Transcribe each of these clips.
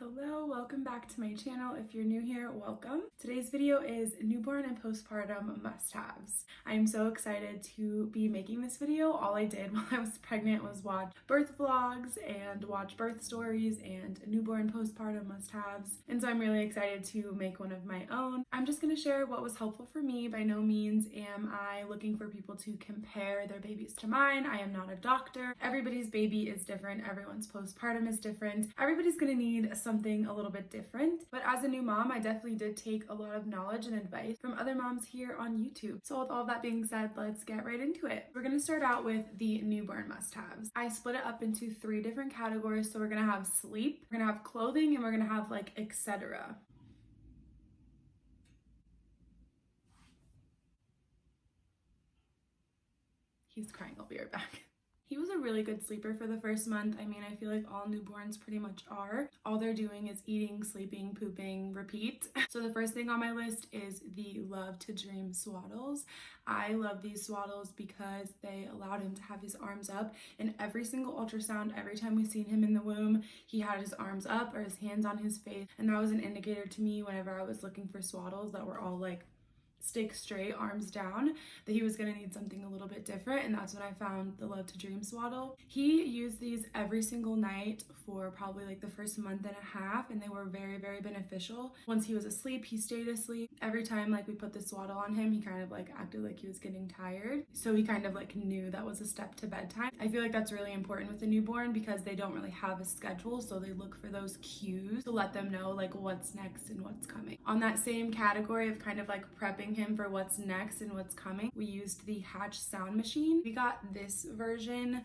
Hello, welcome back to my channel. If you're new here, welcome. Today's video is newborn and postpartum must-haves. I am so excited to be making this video. All I did while I was pregnant was watch birth vlogs and watch birth stories and newborn postpartum must-haves. And so I'm really excited to make one of my own. I'm just gonna share what was helpful for me. By no means am I looking for people to compare their babies to mine. I am not a doctor. Everybody's baby is different. Everyone's postpartum is different. Everybody's gonna need something a little bit different. But as a new mom, I definitely did take a lot of knowledge and advice from other moms here on YouTube. So with all that being said, let's get right into it. We're gonna start out with the newborn must-haves. I split it up into 3 different categories. So we're gonna have sleep, we're gonna have clothing, and we're gonna have like etc. He's crying, I'll be right back. He was a really good sleeper for the first month. I mean, I feel like all newborns pretty much are. All they're doing is eating, sleeping, pooping, repeat. So the first thing on my list is the Love to Dream swaddles. I love these swaddles because they allowed him to have his arms up. In every single ultrasound, every time we seen him in the womb, he had his arms up or his hands on his face. And that was an indicator to me whenever I was looking for swaddles that were all like stick straight, arms down, that he was gonna need something a little bit different, and that's when I found the Love to Dream swaddle. He used these every single night for probably like the first month and a half, and they were very, very beneficial. Once he was asleep, he stayed asleep. Every time like we put the swaddle on him, he kind of like acted like he was getting tired. So he kind of like knew that was a step to bedtime. I feel like that's really important with a newborn because they don't really have a schedule, so they look for those cues to let them know like what's next and what's coming. On that same category of kind of like prepping him for what's next and what's coming, we used the Hatch sound machine. We got this version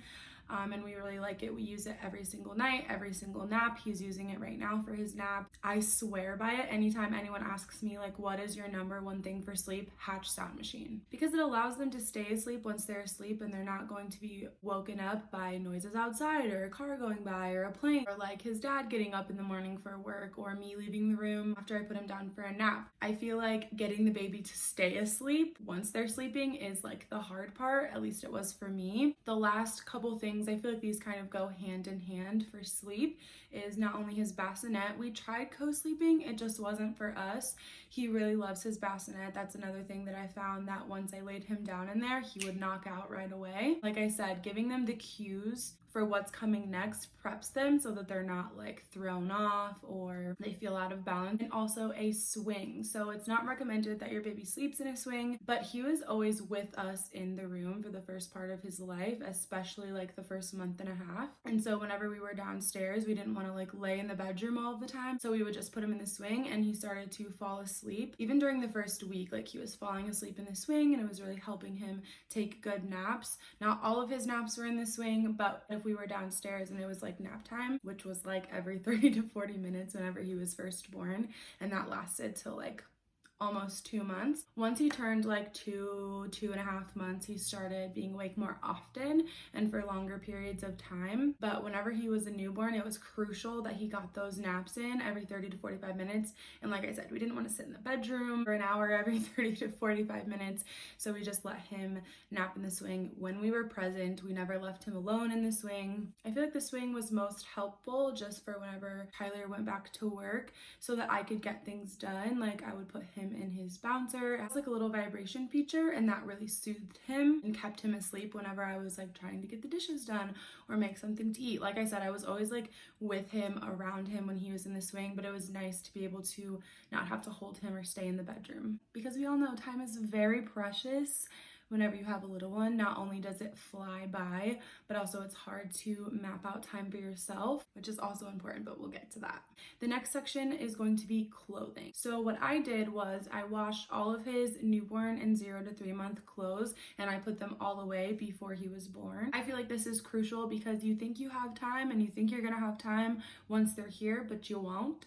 and we really like it. We use it every single night, every single nap. He's using it right now for his nap. I swear by it. Anytime anyone asks me like, what is your number one thing for sleep? Hatch sound machine. Because it allows them to stay asleep once they're asleep and they're not going to be woken up by noises outside or a car going by or a plane or like his dad getting up in the morning for work or me leaving the room after I put him down for a nap. I feel like getting the baby to stay asleep once they're sleeping is like the hard part. At least it was for me. The last couple things, I feel like these kind of go hand in hand for sleep, is not only his bassinet. We tried co-sleeping, it just wasn't for us. He really loves his bassinet. That's another thing that I found, that once I laid him down in there, he would knock out right away. Like I said, giving them the cues for what's coming next preps them so that they're not like thrown off or they feel out of balance. And also a swing. So it's not recommended that your baby sleeps in a swing, but he was always with us in the room for the first part of his life, especially like the first month and a half. And so whenever we were downstairs, we didn't want to like lay in the bedroom all the time. So we would just put him in the swing and he started to fall asleep. Even during the first week, like he was falling asleep in the swing and it was really helping him take good naps. Not all of his naps were in the swing, but if we were downstairs and it was like nap time, which was like every 30 to 40 minutes whenever he was first born, and that lasted till like almost 2 months. Once he turned like 2.5 months, he started being awake more often and for longer periods of time. But whenever he was a newborn, it was crucial that he got those naps in every 30 to 45 minutes. And like I said, we didn't want to sit in the bedroom for an hour every 30 to 45 minutes. So we just let him nap in the swing when we were present. We never left him alone in the swing. I feel like the swing was most helpful just for whenever Tyler went back to work so that I could get things done. Like I would put him in his bouncer. It has like a little vibration feature and that really soothed him and kept him asleep whenever I was like trying to get the dishes done or make something to eat. Like I said, I was always like with him, around him when he was in the swing, but it was nice to be able to not have to hold him or stay in the bedroom. Because we all know time is very precious. Whenever you have a little one, not only does it fly by, but also it's hard to map out time for yourself, which is also important, but we'll get to that. The next section is going to be clothing. So what I did was I washed all of his newborn and 0 to 3 month clothes and I put them all away before he was born. I feel like this is crucial because you think you have time and you think you're gonna have time once they're here, but you won't.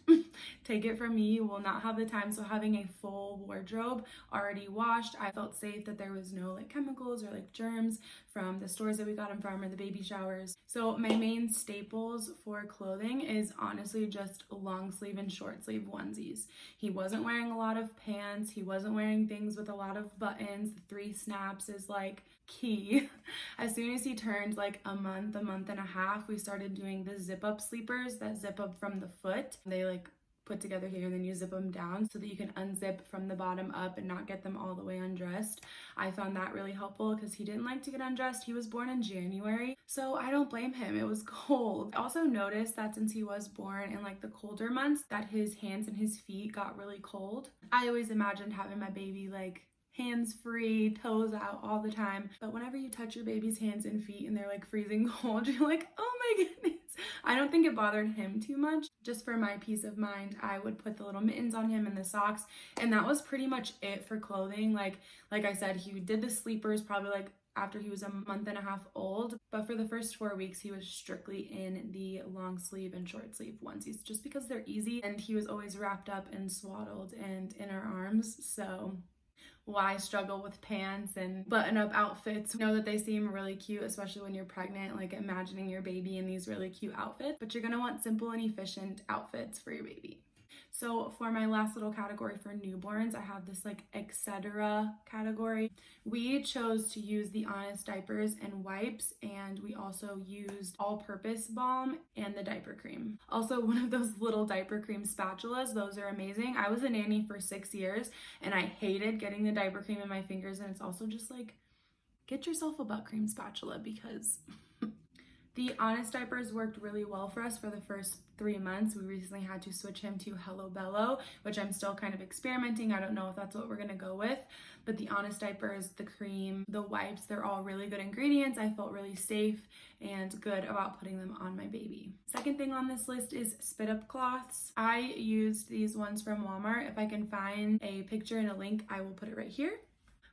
Take it from me, you will not have the time. So having a full wardrobe already washed, I felt safe that there was no no like chemicals or like germs from the stores that we got them from or the baby showers. So my main staples for clothing is honestly just long sleeve and short sleeve onesies. He wasn't wearing a lot of pants. He wasn't wearing things with a lot of buttons. The 3 snaps is like key. As soon as he turned like a month and a half, we started doing the zip up sleepers that zip up from the foot. They like put together here and then you zip them down so that you can unzip from the bottom up and not get them all the way undressed. I found that really helpful because he didn't like to get undressed. He was born in January, so I don't blame him. It was cold. I also noticed that since he was born in like the colder months that his hands and his feet got really cold. I always imagined having my baby like hands free, toes out all the time. But whenever you touch your baby's hands and feet and they're like freezing cold, you're like, oh my goodness. I don't think it bothered him too much. Just for my peace of mind, I would put the little mittens on him and the socks. And that was pretty much it for clothing. Like I said, he did the sleepers probably like after he was a month and a half old. But for the first 4 weeks, he was strictly in the long sleeve and short sleeve onesies just because they're easy. And he was always wrapped up and swaddled and in our arms. So why struggle with pants and button-up outfits? Know that they seem really cute, especially when you're pregnant, like imagining your baby in these really cute outfits, but you're gonna want simple and efficient outfits for your baby. So for my last little category for newborns, I have this like etc. category. We chose to use the Honest diapers and wipes, and we also used all-purpose balm and the diaper cream. Also, one of those little diaper cream spatulas, those are amazing. I was a nanny for 6 years and I hated getting the diaper cream in my fingers, and it's also just like, get yourself a butt cream spatula because the Honest diapers worked really well for us for the first 3 months. We recently had to switch him to Hello Bello, which I'm still kind of experimenting. I don't know if that's what we're gonna go with, but the Honest diapers, the cream, the wipes, they're all really good ingredients. I felt really safe and good about putting them on my baby. Second thing on this list is spit up cloths. I used these ones from Walmart. If I can find a picture and a link, I will put it right here.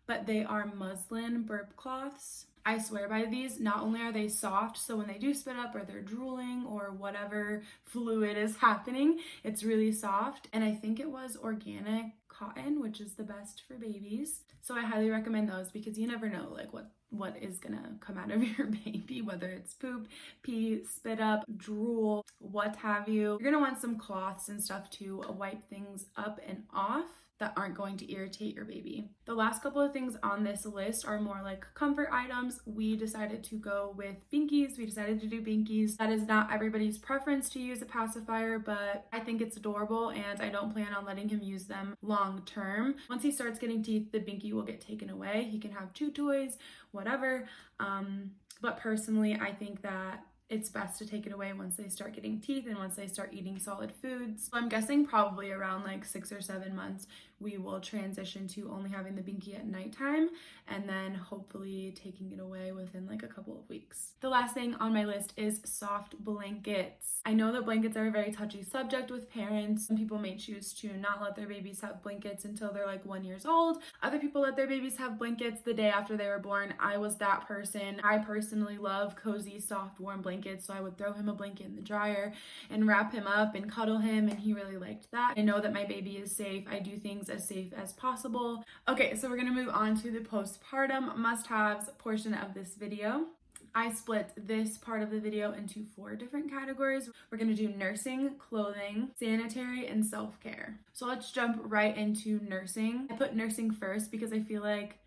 But they are muslin burp cloths. I swear by these. Not only are they soft, so when they do spit up or they're drooling or whatever fluid is happening, it's really soft. And I think it was organic cotton, which is the best for babies. So I highly recommend those because you never know like what is gonna come out of your baby, whether it's poop, pee, spit up, drool, what have you. You're gonna want some cloths and stuff to wipe things up and off that aren't going to irritate your baby. The last couple of things on this list are more like comfort items. We decided to go with binkies. We decided to do binkies. That is not everybody's preference to use a pacifier, but I think it's adorable and I don't plan on letting him use them long term. Once he starts getting teeth, the binky will get taken away. He can have chew toys, whatever. But personally, I think that it's best to take it away once they start getting teeth and once they start eating solid foods. So I'm guessing probably around like 6 or 7 months, we will transition to only having the binky at nighttime and then hopefully taking it away within like a couple of weeks. The last thing on my list is soft blankets. I know that blankets are a very touchy subject with parents. Some people may choose to not let their babies have blankets until they're like 1 year old. Other people let their babies have blankets the day after they were born. I was that person. I personally love cozy, soft, warm blankets, so I would throw him a blanket in the dryer and wrap him up and cuddle him, and he really liked that. I know that my baby is safe. I do things as safe as possible. Okay, so we're gonna move on to the postpartum must-haves portion of this video. I split this part of the video into 4 different categories. We're gonna do nursing, clothing, sanitary, and self-care. So let's jump right into nursing. I put nursing first because I feel like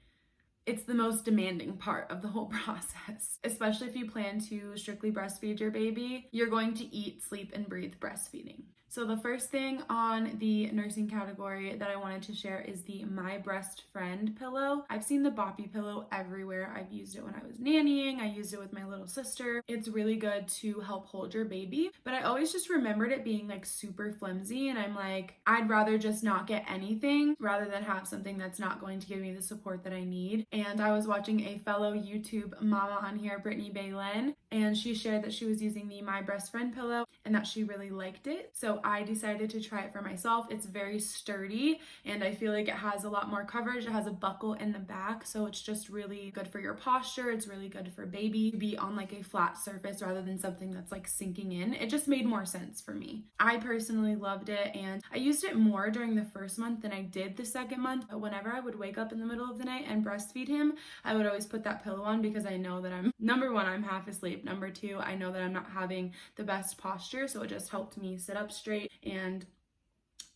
it's the most demanding part of the whole process, especially if you plan to strictly breastfeed your baby. You're going to eat, sleep, and breathe breastfeeding. So the first thing on the nursing category that I wanted to share is the My Breast Friend pillow. I've seen the Boppy pillow everywhere. I've used it when I was nannying. I used it with my little sister. It's really good to help hold your baby, but I always just remembered it being like super flimsy, and I'm like, I'd rather just not get anything rather than have something that's not going to give me the support that I need. And I was watching a fellow YouTube mama on here, Brittany Baylin, and she shared that she was using the My Breast Friend pillow and that she really liked it. So I decided to try it for myself. It's very sturdy and I feel like it has a lot more coverage. It has a buckle in the back, so it's just really good for your posture. It's really good for baby to be on like a flat surface rather than something that's like sinking in. It just made more sense for me. I personally loved it, and I used it more during the first month than I did the second month. But whenever I would wake up in the middle of the night and breastfeed him, I would always put that pillow on because I know that number one, I'm half asleep. Number two, I know that I'm not having the best posture, so it just helped me sit up straight, and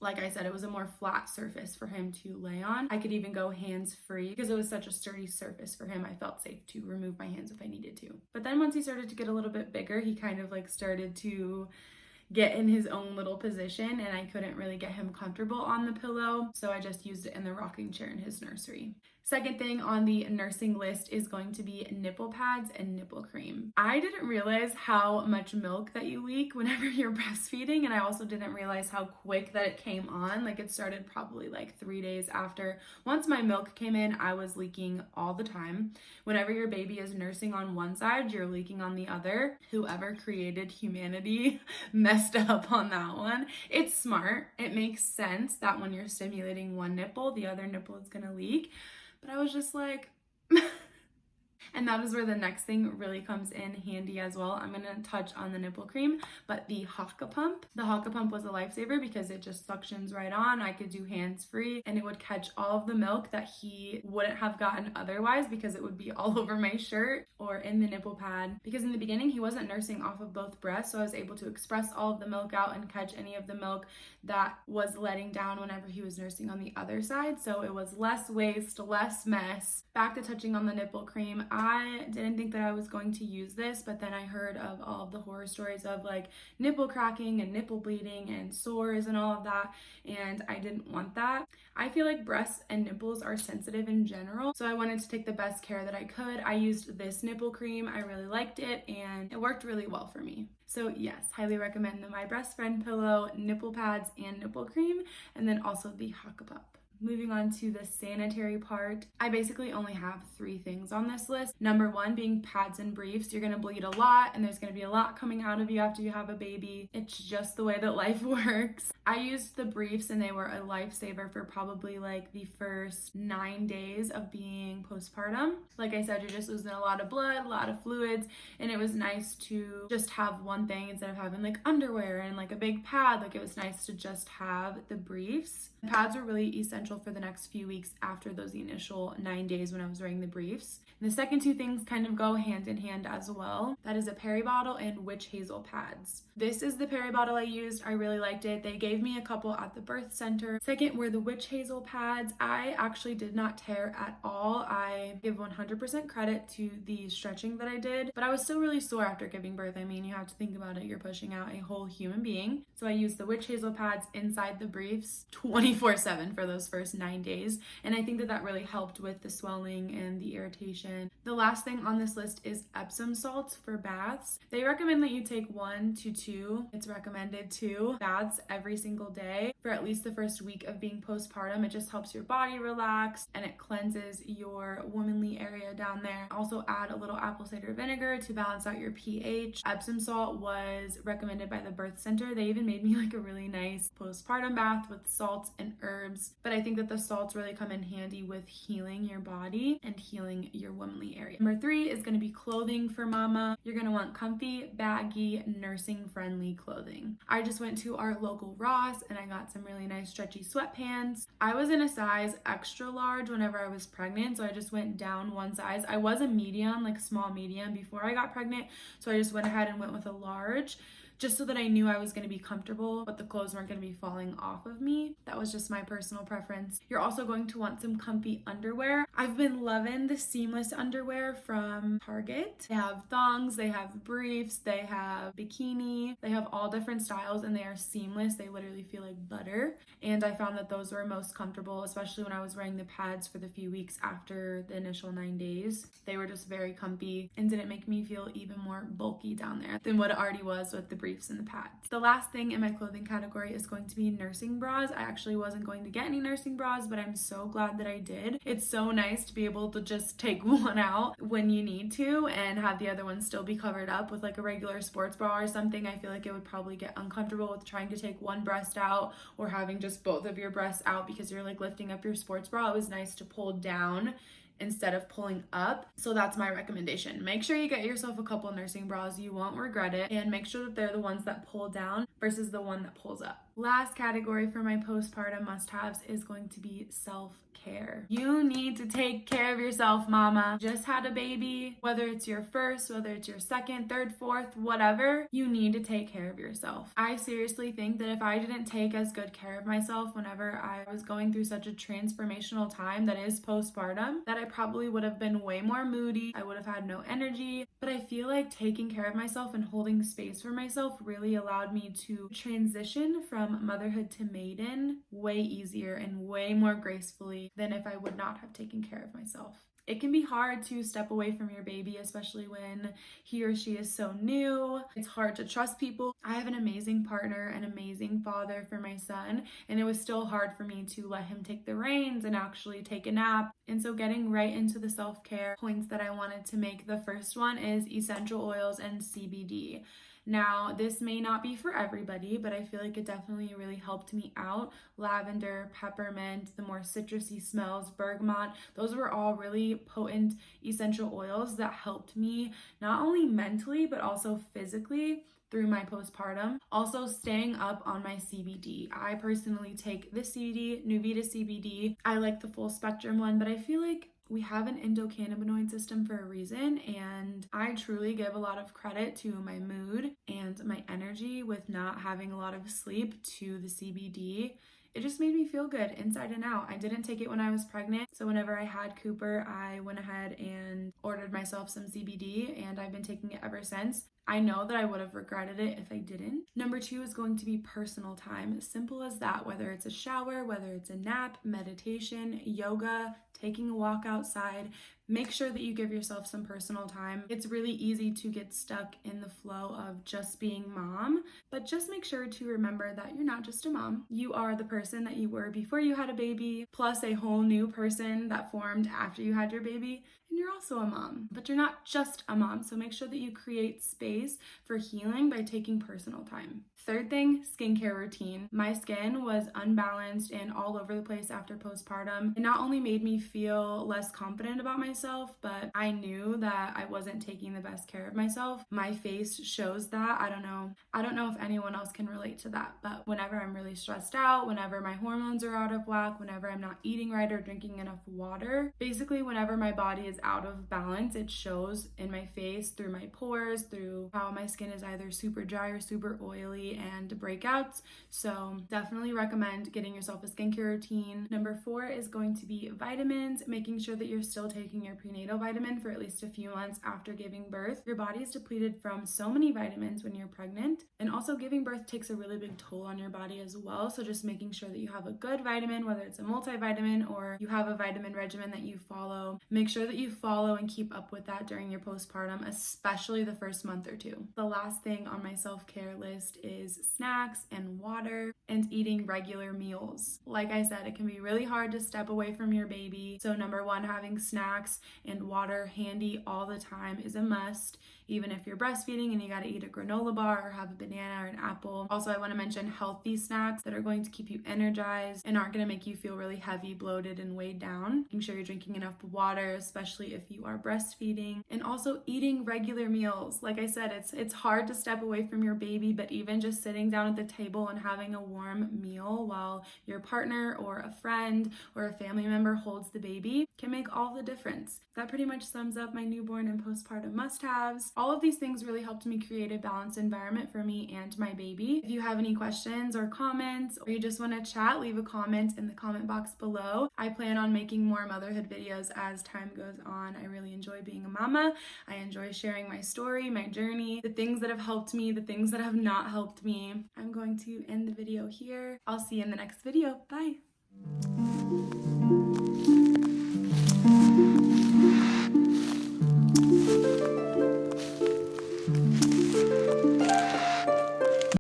like I said, it was a more flat surface for him to lay on. I could even go hands-free because it was such a sturdy surface for him. I felt safe to remove my hands if I needed to. But then once he started to get a little bit bigger, he kind of like started to get in his own little position, and I couldn't really get him comfortable on the pillow, so I just used it in the rocking chair in his nursery. Second thing on the nursing list is going to be nipple pads and nipple cream. I didn't realize how much milk that you leak whenever you're breastfeeding, and I also didn't realize how quick that it came on. Like, it started probably like 3 days after. Once my milk came in, I was leaking all the time. Whenever your baby is nursing on one side, you're leaking on the other. Whoever created humanity messed up on that one. It's smart. It makes sense that when you're stimulating one nipple, the other nipple is gonna leak. But I was just like, and that is where the next thing really comes in handy as well. I'm gonna touch on the nipple cream, but the Haka pump. The Haka pump was a lifesaver because it just suctions right on. I could do hands-free and it would catch all of the milk that he wouldn't have gotten otherwise because it would be all over my shirt or in the nipple pad. Because in the beginning, he wasn't nursing off of both breasts, so I was able to express all of the milk out and catch any of the milk that was letting down whenever he was nursing on the other side. So it was less waste, less mess. Back to touching on the nipple cream. I didn't think that I was going to use this, but then I heard of all of the horror stories of like nipple cracking and nipple bleeding and sores and all of that, and I didn't want that. I feel like breasts and nipples are sensitive in general, so I wanted to take the best care that I could. I used this nipple cream. I really liked it and it worked really well for me. So yes, highly recommend the My Breast Friend pillow, nipple pads, and nipple cream, and then also the Haka pump. Moving on to the sanitary part, I basically only have 3 things on this list. Number 1 being pads and briefs. You're gonna bleed a lot and there's gonna be a lot coming out of you after you have a baby. It's just the way that life works. I used the briefs and they were a lifesaver for probably like the first 9 days of being postpartum. Like I said, you're just losing a lot of blood, a lot of fluids, and it was nice to just have one thing instead of having like underwear and like a big pad. Like, it was nice to just have the briefs. The pads were really essential for the next few weeks after those initial 9 days when I was wearing the briefs. And the second 2 things kind of go hand in hand as well. That is a Peri bottle and witch hazel pads. This is the Peri bottle I used. I really liked it. They gave me a couple at the birth center. Second were the witch hazel pads. I actually did not tear at all. I give 100% credit to the stretching that I did, but I was still really sore after giving birth. I mean, you have to think about it. You're pushing out a whole human being. So I used the witch hazel pads inside the briefs 24/7 for those first 9 days. And I think that that really helped with the swelling and the irritation. The last thing on this list is Epsom salts for baths. They recommend that you take 1 to 2. It's recommended 2 baths every single day for at least the first week of being postpartum. It just helps your body relax and it cleanses your womanly area down there. Also add a little apple cider vinegar to balance out your pH. Epsom salt was recommended by the birth center. They even made me like a really nice postpartum bath with salts and herbs. But I think that the salts really come in handy with healing your body and healing your womanly area. Number 3 is going to be clothing for mama. You're going to want comfy, baggy, nursing friendly clothing. I just went to our local Ross and I got some really nice stretchy sweatpants. I was in a size extra large whenever I was pregnant, so I just went down 1 size. I was a medium, like small medium before I got pregnant, so I just went ahead and went with a large, just so that I knew I was going to be comfortable, but the clothes weren't going to be falling off of me. That was just my personal preference. You're also going to want some comfy underwear. I've been loving the seamless underwear from Target. They have thongs, they have briefs, they have bikini, they have all different styles, and they are seamless. They literally feel like butter. And I found that those were most comfortable, especially when I was wearing the pads for the few weeks after the initial 9 days. They were just very comfy and didn't make me feel even more bulky down there than what it already was with the briefs and the pads. The last thing in my clothing category is going to be nursing bras. I actually wasn't going to get any nursing bras, but I'm so glad that I did. It's so nice to be able to just take one out when you need to and have the other one still be covered up with like a regular sports bra or something. I feel like it would probably get uncomfortable with trying to take one breast out or having just both of your breasts out because you're like lifting up your sports bra. It was nice to pull down instead of pulling up. So that's my recommendation. Make sure you get yourself a couple nursing bras. You won't regret it. And make sure that they're the ones that pull down versus the one that pulls up. Last category for my postpartum must-haves is going to be self-care. You need to take care of yourself, mama. Just had a baby, whether it's your first, whether it's your second, third, fourth, whatever, you need to take care of yourself. I seriously think that if I didn't take as good care of myself whenever I was going through such a transformational time that is postpartum, that I probably would have been way more moody. I would have had no energy. But I feel like taking care of myself and holding space for myself really allowed me to transition from motherhood to maiden way easier and way more gracefully than if I would not have taken care of myself. It can be hard to step away from your baby, especially when he or she is so new. It's hard to trust people. I have an amazing partner, an amazing father for my son, and it was still hard for me to let him take the reins and actually take a nap. And so getting right into the self-care points that I wanted to make, the first one is essential oils and CBD. Now, this may not be for everybody, but I feel like it definitely really helped me out. Lavender, peppermint, the more citrusy smells, bergamot, those were all really potent essential oils that helped me not only mentally, but also physically through my postpartum. Also staying up on my CBD. I personally take the CBD, Nuvita CBD. I like the full spectrum one, but I feel like we have an endocannabinoid system for a reason, and I truly give a lot of credit to my mood and my energy with not having a lot of sleep to the CBD. It just made me feel good inside and out. I didn't take it when I was pregnant, so whenever I had Cooper, I went ahead and ordered myself some CBD, and I've been taking it ever since. I know that I would have regretted it if I didn't. Number 2 is going to be personal time. Simple as that, whether it's a shower, whether it's a nap, meditation, yoga, taking a walk outside. Make sure that you give yourself some personal time. It's really easy to get stuck in the flow of just being mom, but just make sure to remember that you're not just a mom. You are the person that you were before you had a baby, plus a whole new person that formed after you had your baby. And you're also a mom, but you're not just a mom. So make sure that you create space for healing by taking personal time. Third thing, skincare routine. My skin was unbalanced and all over the place after postpartum. It not only made me feel less confident about myself, but I knew that I wasn't taking the best care of myself. My face shows that. I don't know if anyone else can relate to that, but whenever I'm really stressed out, whenever my hormones are out of whack, whenever I'm not eating right or drinking enough water, basically whenever my body is out of balance, it shows in my face, through my pores, through how my skin is either super dry or super oily and breakouts. So definitely recommend getting yourself a skincare routine. Number 4 is going to be vitamins, making sure that you're still taking your prenatal vitamin for at least a few months after giving birth. Your body is depleted from so many vitamins when you're pregnant, and also giving birth takes a really big toll on your body as well. So just making sure that you have a good vitamin, whether it's a multivitamin or you have a vitamin regimen that you follow. Make sure that you follow and keep up with that during your postpartum, especially the first month or 2. The last thing on my self-care list is snacks and water and eating regular meals. Like I said, it can be really hard to step away from your baby. So number 1, having snacks and water handy all the time is a must. Even if you're breastfeeding and you gotta eat a granola bar or have a banana or an apple. Also, I wanna mention healthy snacks that are going to keep you energized and aren't gonna make you feel really heavy, bloated, and weighed down. Making sure you're drinking enough water, especially if you are breastfeeding. And also eating regular meals. Like I said, it's hard to step away from your baby, but even just sitting down at the table and having a warm meal while your partner or a friend or a family member holds the baby can make all the difference. That pretty much sums up my newborn and postpartum must-haves. All of these things really helped me create a balanced environment for me and my baby. If you have any questions or comments, or you just want to chat, leave a comment in the comment box below. I plan on making more motherhood videos as time goes on. I really enjoy being a mama. I enjoy sharing my story, my journey, the things that have helped me, the things that have not helped me. I'm going to end the video here. I'll see you in the next video. Bye.